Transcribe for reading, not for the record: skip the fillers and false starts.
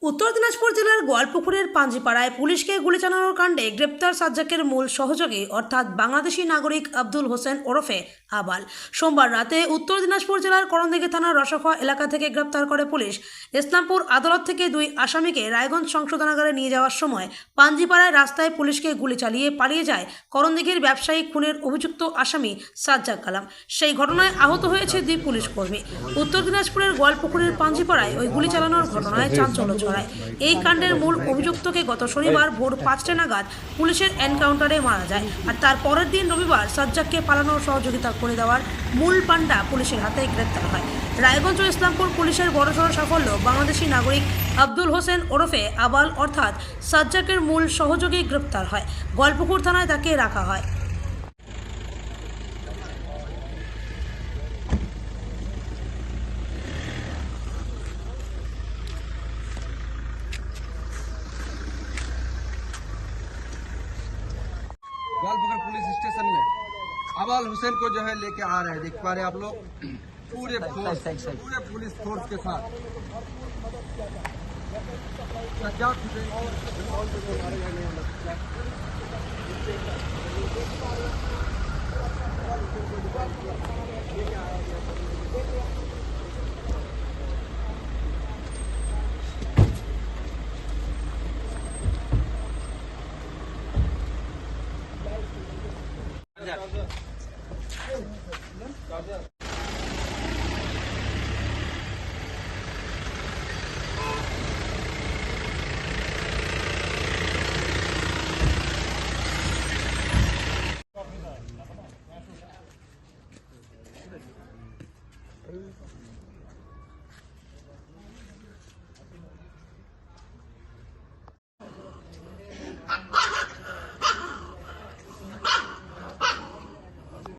উত্তর দিনাজপুর জেলার গোয়ালপুকুরের পাঞ্জিপাড়ায় পুলিশকে গুলি চালানোর কাণ্ডে গ্রেপ্তার সাজ্জাকের মূল সহযোগী অর্থাৎ বাংলাদেশি নাগরিক আব্দুল হোসেন ওরফে আবাল সোমবার রাতে উত্তর দিনাজপুর জেলার করণদিঘি থানার রসখোয়া এলাকা থেকে গ্রেপ্তার করে পুলিশ। ইসলামপুর আদালত থেকে দুই আসামিকে রায়গঞ্জ সংশোধনাগারে নিয়ে যাওয়ার সময় পাঞ্জিপাড়ায় রাস্তায় পুলিশকে গুলি চালিয়ে পালিয়ে যায় করণদিঘির ব্যবসায়ী খুনের অভিযুক্ত আসামি সাজ্জাক কালাম। সেই ঘটনায় আহত হয়েছে দুই পুলিশ কর্মী। উত্তর দিনাজপুরের গোয়ালপুকুরের পাঞ্জিপাড়ায় ওই গুলি চালানোর ঘটনায় চাঞ্চল্য ছড়ায়। এই কাণ্ডের মূল অভিযুক্তকে গত শনিবার ভোর ৫টা নাগাদ পুলিশের এনকাউন্টারে মারা যায়। আর তার পরের দিন রবিবার সাজ্জাককে পালানোর সহযোগিতা করে দেওয়ার মূল পাণ্ডা পুলিশের হাতে গ্রেপ্তার হয়। রায়গঞ্জ ও ইসলামপুর পুলিশের বড়সড় সাফল্য বাংলাদেশি নাগরিক আব্দুল হোসেন ওরফে আবাল অর্থাৎ সাজ্জাকের মূল সহযোগী গ্রেপ্তার হয়। গোয়ালপুকুর থানায় তাকে রাখা হয়। गोवालपुर पुलिस स्टेशन में अबाल हुसैन को जो है लेके आ रहे हैं। देख पा रहे हैं आप लोग पूरे पुलिस फोर्स के साथ सज्जाद हुसैन